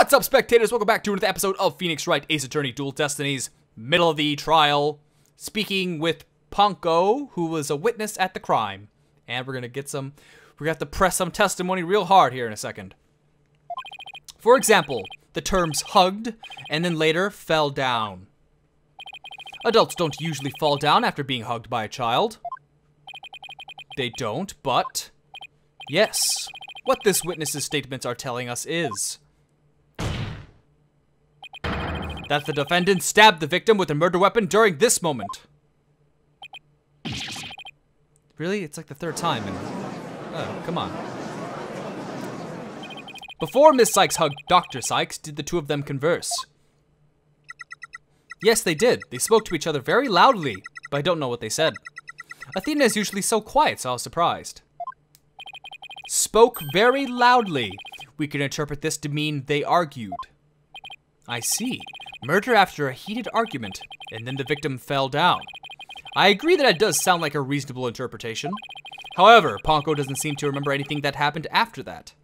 What's up, spectators? Welcome back to another episode of Phoenix Wright Ace Attorney Dual Destinies. Middle of the trial, speaking with Ponko, who was a witness at the crime. And we're gonna have to press some testimony real hard here in a second. For example, the terms hugged and then later fell down. Adults don't usually fall down after being hugged by a child. They don't, but yes, what this witness's statements are telling us is that the defendant stabbed the victim with a murder weapon during this moment. Really? It's like the third time. Oh, come on. Before Miss Cykes hugged Dr. Cykes, did the two of them converse? Yes, they did. They spoke to each other very loudly, but I don't know what they said. Athena is usually so quiet, so I was surprised. Spoke very loudly. We can interpret this to mean they argued. I see. Murder after a heated argument, and then the victim fell down. I agree that it does sound like a reasonable interpretation. However, Ponko doesn't seem to remember anything that happened after that.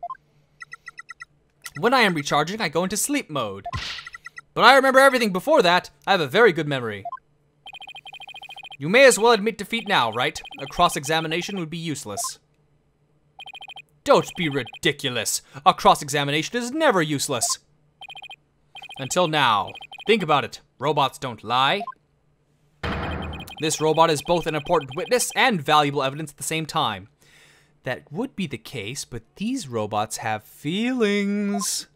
When I am recharging, I go into sleep mode. But I remember everything before that. I have a very good memory. You may as well admit defeat now, right? A cross-examination would be useless. Don't be ridiculous. A cross-examination is never useless. Until now. Think about it. Robots don't lie. This robot is both an important witness and valuable evidence at the same time. That would be the case, but these robots have feelings.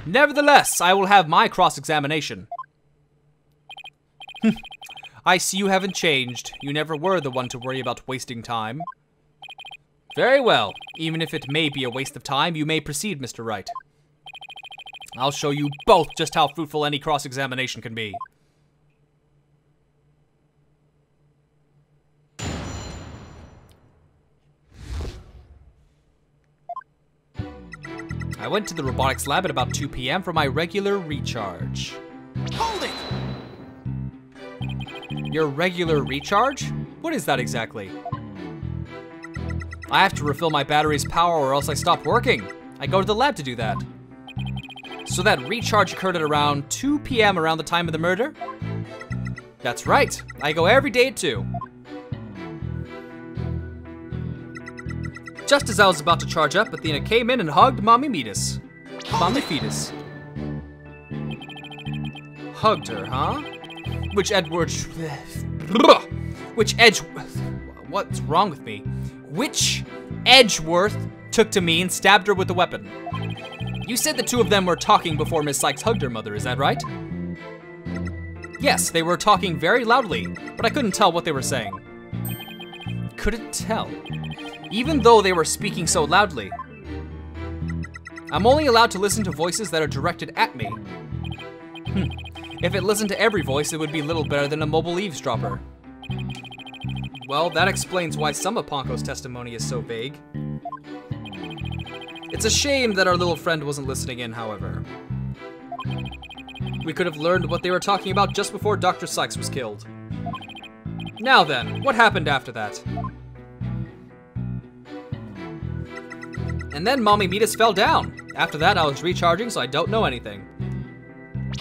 Nevertheless, I will have my cross-examination. I see you haven't changed. You never were the one to worry about wasting time. Very well. Even if it may be a waste of time, you may proceed, Mr. Wright. I'll show you both just how fruitful any cross-examination can be. I went to the robotics lab at about 2 p.m. for my regular recharge. Hold it! Your regular recharge? What is that exactly? I have to refill my battery's power or else I stop working. I go to the lab to do that. So that recharge occurred at around 2 p.m. around the time of the murder? That's right. I go every day at 2. Just as I was about to charge up, Athena came in and hugged Mommy Fetus. Hugged her, huh? What's wrong with me? Which Edgeworth took to me and stabbed her with the weapon. You said the two of them were talking before Miss Cykes hugged her mother, is that right? Yes, they were talking very loudly, but I couldn't tell what they were saying. Couldn't tell? Even though they were speaking so loudly. I'm only allowed to listen to voices that are directed at me. If it listened to every voice, it would be little better than a mobile eavesdropper. Well, that explains why some of Ponko's testimony is so vague. It's a shame that our little friend wasn't listening in, however. We could have learned what they were talking about just before Dr. Cykes was killed. Now then, what happened after that? And then Mommy Fetus fell down. After that, I was recharging, so I don't know anything.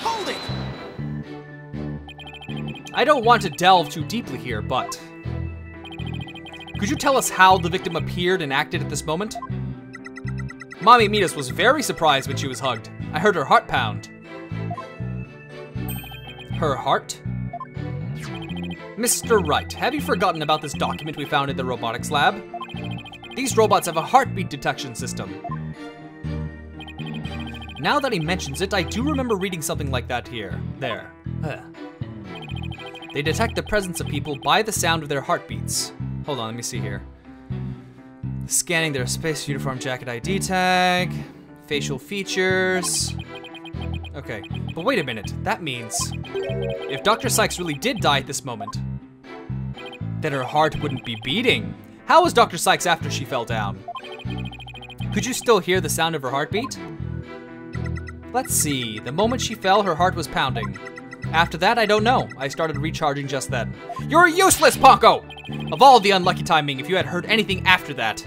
Hold it! I don't want to delve too deeply here, but could you tell us how the victim appeared and acted at this moment? Mommy Fetus was very surprised when she was hugged. I heard her heart pound. Her heart? Mr. Wright, have you forgotten about this document we found in the robotics lab? These robots have a heartbeat detection system. Now that he mentions it, I do remember reading something like that there. They detect the presence of people by the sound of their heartbeats. Hold on, let me see here. Scanning their space uniform jacket ID tag, facial features. Okay, but wait a minute. That means if Dr. Cykes really did die at this moment, then her heart wouldn't be beating. How was Dr. Cykes after she fell down? Could you still hear the sound of her heartbeat? Let's see. The moment she fell, her heart was pounding. After that, I don't know. I started recharging just then. You're useless, Ponko! Of all the unlucky timing, if you had heard anything after that,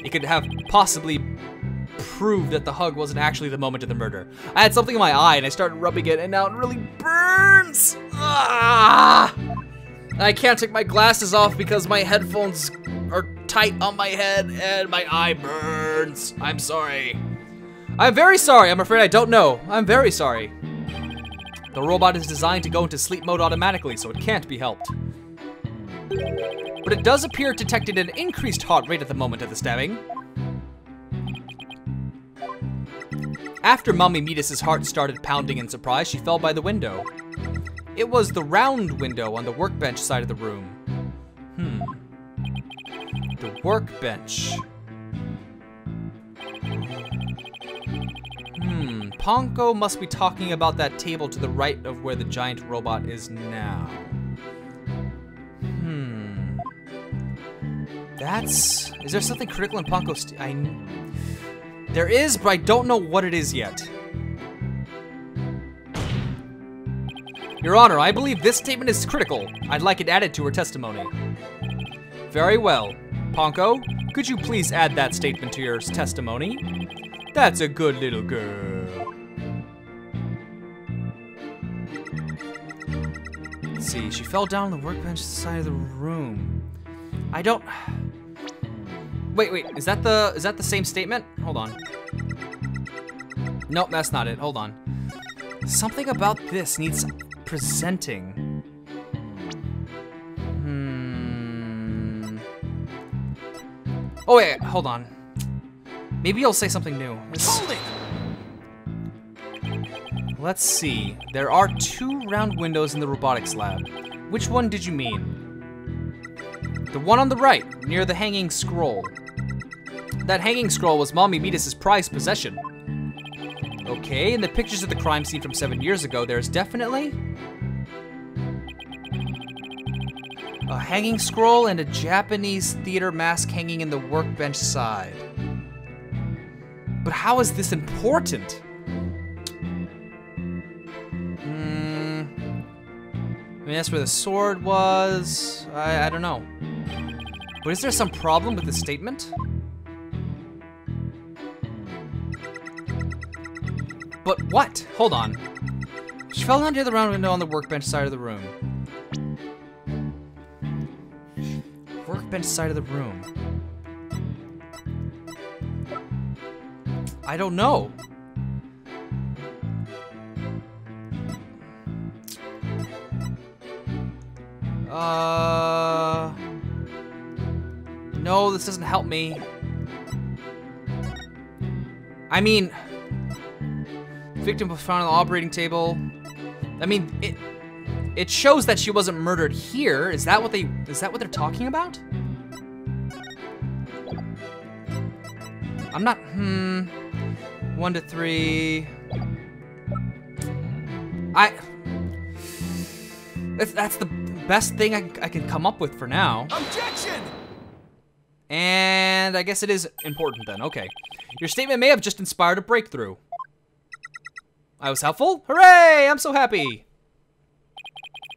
it could have possibly prove that the hug wasn't actually the moment of the murder. I had something in my eye and I started rubbing it and now it really burns. Ah! I can't take my glasses off because my headphones are tight on my head and my eye burns. I'm sorry. I'm very sorry. I'm afraid I don't know. I'm very sorry. The robot is designed to go into sleep mode automatically, so it can't be helped. But it does appear it detected an increased heart rate at the moment of the stabbing. After Mommy Meatus's heart started pounding in surprise, she fell by the window. It was the round window on the workbench side of the room. The workbench. Ponko must be talking about that table to the right of where the giant robot is now. Is there something critical in Ponko's... There is, but I don't know what it is yet. Your Honor, I believe this statement is critical. I'd like it added to her testimony. Very well. Ponko, could you please add that statement to your testimony? That's a good little girl. Let's see, she fell down on the workbench side of the room. I don't... Wait, is that the same statement? Hold on. Nope, that's not it. Hold on. Something about this needs presenting. Oh wait, hold on. Maybe he'll say something new. Hold it! Let's see. There are 2 round windows in the robotics lab. Which one did you mean? The one on the right, near the hanging scroll. That hanging scroll was Mommy Meatus's prized possession. Okay, in the pictures of the crime scene from 7 years ago, there's definitely a hanging scroll and a Japanese theater mask hanging in the workbench side. But how is this important? I mean, that's where the sword was. I don't know. But is there some problem with the statement? But what? Hold on. She fell down near the round window on the workbench side of the room. Workbench side of the room. I don't know. No, this doesn't help me. I mean, victim was found on the operating table. I mean, it shows that she wasn't murdered here. Is that what they're talking about? I'm not, 1 to 3. That's the best thing I can come up with for now. Objection! And I guess it is important then, okay. Your statement may have just inspired a breakthrough. I was helpful? Hooray! I'm so happy!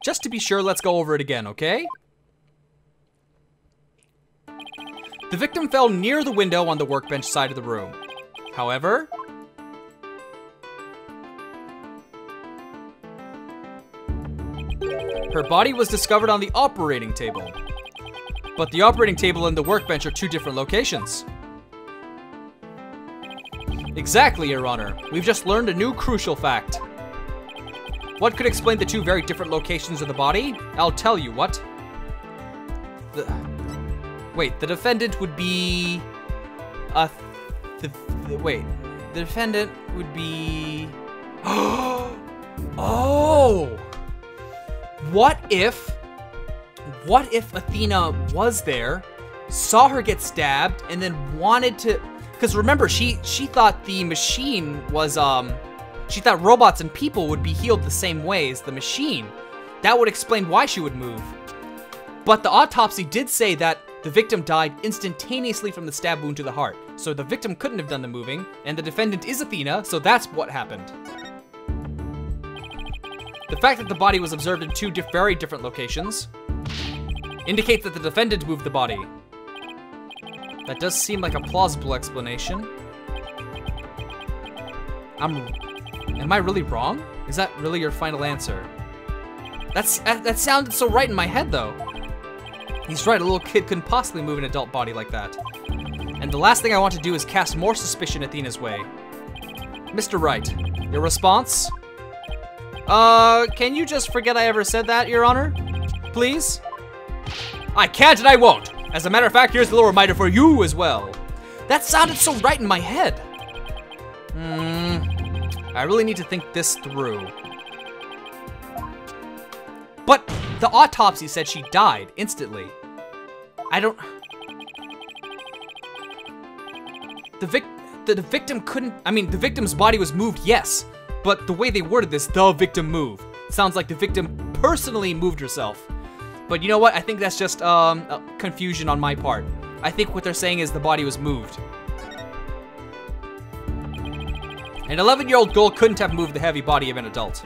Just to be sure, let's go over it again, okay? The victim fell near the window on the workbench side of the room. However, her body was discovered on the operating table. But the operating table and the workbench are 2 different locations. Exactly, Your Honor. We've just learned a new crucial fact. What could explain the 2 very different locations of the body? I'll tell you what. Wait, the defendant would be... the defendant would be... Oh! What if Athena was there, saw her get stabbed, and then wanted to... Because remember, she thought the machine was, she thought robots and people would be healed the same way as the machine. That would explain why she would move. But the autopsy did say that the victim died instantaneously from the stab wound to the heart. So the victim couldn't have done the moving, and the defendant is Athena, so that's what happened. The fact that the body was observed in 2 very different locations indicates that the defendant moved the body. That does seem like a plausible explanation. Am I really wrong? Is that really your final answer? That sounded so right in my head, though. He's right, a little kid couldn't possibly move an adult body like that. And the last thing I want to do is cast more suspicion Athena's way. Mr. Wright, your response? Can you just forget I ever said that, Your Honor? Please? I can't and I won't. As a matter of fact, here's a little reminder for you as well. That sounded so right in my head. I really need to think this through. But the autopsy said she died instantly. I don't... The victim couldn't... I mean, the victim's body was moved, yes. But the way they worded this, the victim moved, sounds like the victim personally moved herself. But you know what? I think that's just confusion on my part. I think what they're saying is the body was moved. An 11-year-old girl couldn't have moved the heavy body of an adult.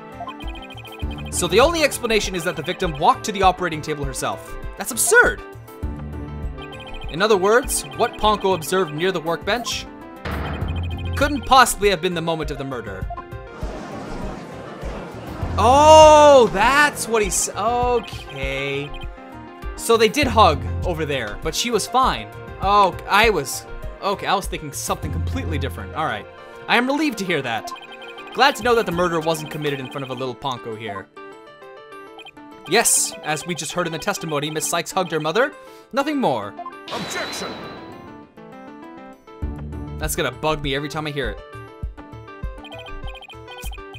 So the only explanation is that the victim walked to the operating table herself. That's absurd! In other words, what Ponko observed near the workbench couldn't possibly have been the moment of the murder. Oh, that's what he's... Okay. So they did hug over there, but she was fine. Oh, I was thinking something completely different. All right. I am relieved to hear that. Glad to know that the murder wasn't committed in front of a little Ponko here. Yes, as we just heard in the testimony, Miss Cykes hugged her mother. Nothing more. Objection! That's gonna bug me every time I hear it.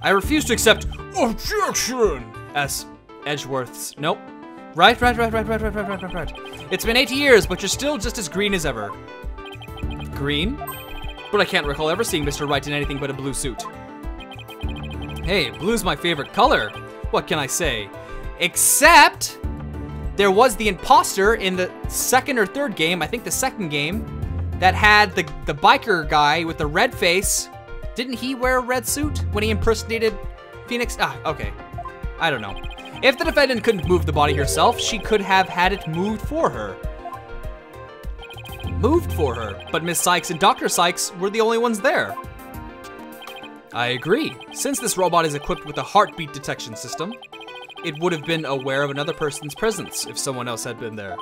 I refuse to accept objection as Edgeworth's. Nope. Right. It's been 80 years, but you're still just as green as ever. Green? But I can't recall ever seeing Mr. Wright in anything but a blue suit. Hey, blue's my favorite color. What can I say? Except there was the imposter in the second or third game, I think the second game, that had the biker guy with the red face. Didn't he wear a red suit when he impersonated Phoenix? Okay. I don't know. If the defendant couldn't move the body herself, she could have had it moved for her. But Miss Cykes and Dr. Cykes were the only ones there. I agree. Since this robot is equipped with a heartbeat detection system, it would have been aware of another person's presence if someone else had been there.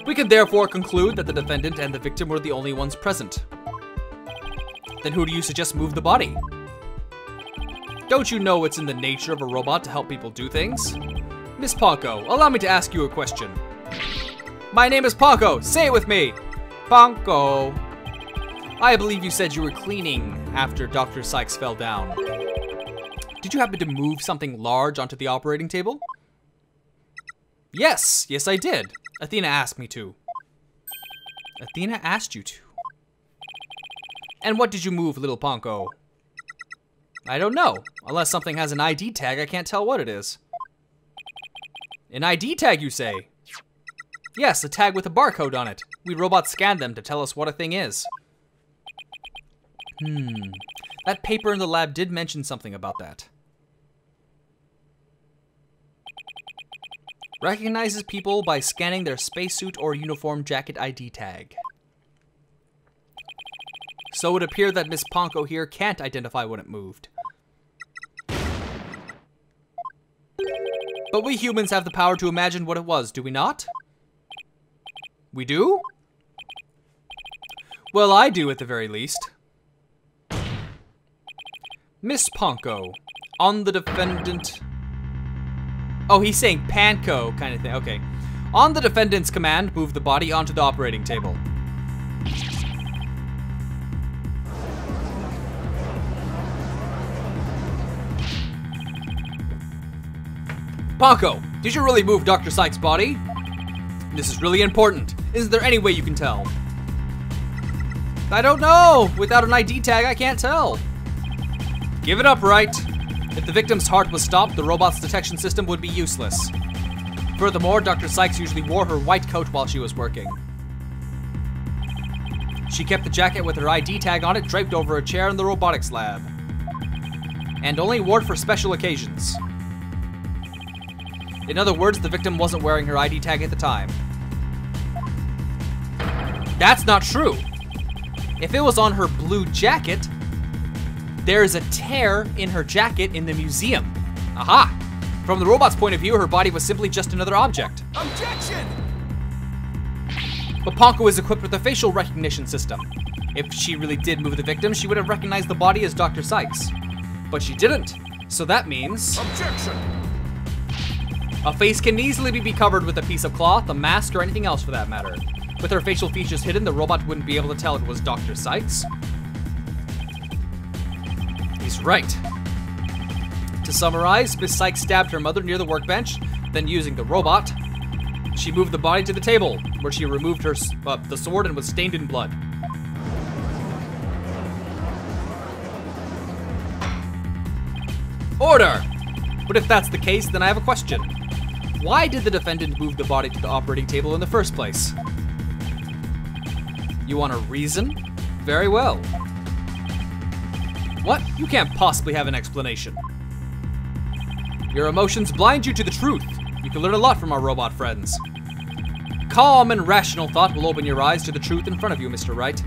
We can therefore conclude that the defendant and the victim were the only ones present. Then who do you suggest moved the body? Don't you know it's in the nature of a robot to help people do things? Miss Ponko, allow me to ask you a question. My name is Ponko. Say it with me. Ponko. I believe you said you were cleaning after Dr. Cykes fell down. Did you happen to move something large onto the operating table? Yes, I did. Athena asked me to. Athena asked you to. And what did you move, little Ponko? I don't know. Unless something has an ID tag, I can't tell what it is. An ID tag, you say? Yes, a tag with a barcode on it. We robots scan them to tell us what a thing is. That paper in the lab did mention something about that. Recognizes people by scanning their spacesuit or uniform jacket ID tag. So it would appear that Miss Ponko here can't identify when it moved. But we humans have the power to imagine what it was, do we not? We do? Well, I do at the very least. Miss Ponko, on the defendant... Oh, he's saying Panko kind of thing. Okay. On the defendant's command, move the body onto the operating table. Ponko, did you really move Dr. Cykes' body? This is really important. Isn't there any way you can tell? I don't know. Without an ID tag, I can't tell. Give it up, Wright. If the victim's heart was stopped, the robot's detection system would be useless. Furthermore, Dr. Cykes usually wore her white coat while she was working. She kept the jacket with her ID tag on it draped over a chair in the robotics lab. And only wore it for special occasions. In other words, the victim wasn't wearing her ID tag at the time. That's not true. If it was on her blue jacket, There's a tear in her jacket in the museum. Aha! From the robot's point of view, her body was simply just another object. Objection! But Ponko is equipped with a facial recognition system. If she really did move the victim, she would have recognized the body as Dr. Sykes. But she didn't. So that means... Objection! A face can easily be covered with a piece of cloth, a mask, or anything else for that matter. With her facial features hidden, the robot wouldn't be able to tell it was Dr. Sykes. He's right. To summarize, Miss Sykes stabbed her mother near the workbench, then using the robot, she moved the body to the table, where she removed her the sword and was stained in blood. Order! But if that's the case, then I have a question. Why did the defendant move the body to the operating table in the first place? You want a reason? Very well. What? You can't possibly have an explanation. Your emotions blind you to the truth. You can learn a lot from our robot friends. Calm and rational thought will open your eyes to the truth in front of you, Mr. Wright.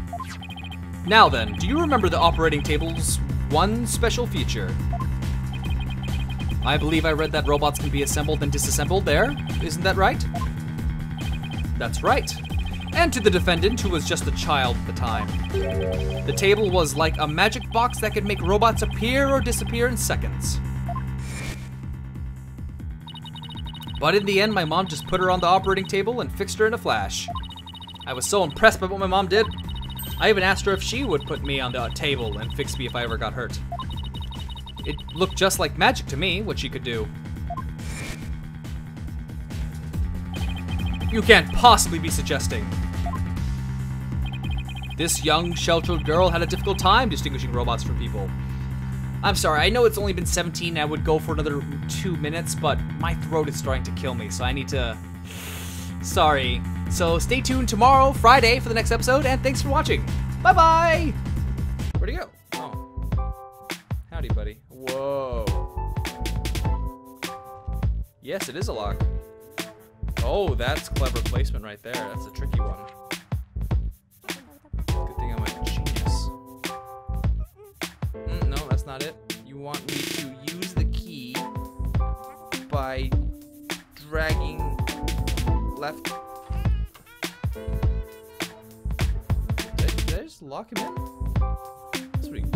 Now then, do you remember the operating table's one special feature? I believe I read that robots can be assembled and disassembled there. Isn't that right? That's right. And to the defendant, who was just a child at the time. The table was like a magic box that could make robots appear or disappear in seconds. But in the end, my mom just put her on the operating table and fixed her in a flash. I was so impressed by what my mom did. I even asked her if she would put me on the table and fix me if I ever got hurt. It looked just like magic to me, what she could do. You can't possibly be suggesting. This young, sheltered girl had a difficult time distinguishing robots from people. I'm sorry, I know it's only been 17 and I would go for another 2 minutes, but my throat is starting to kill me, so I need to... Sorry. So stay tuned tomorrow, Friday, for the next episode, and thanks for watching. Bye-bye! Where'd he go? Oh. Howdy, buddy. Whoa. Yes, it is a lock. Oh, that's clever placement right there. That's a tricky one. Good thing I'm a genius. No, that's not it. You want me to use the key by dragging left. Did I just lock him in? That's what he gets.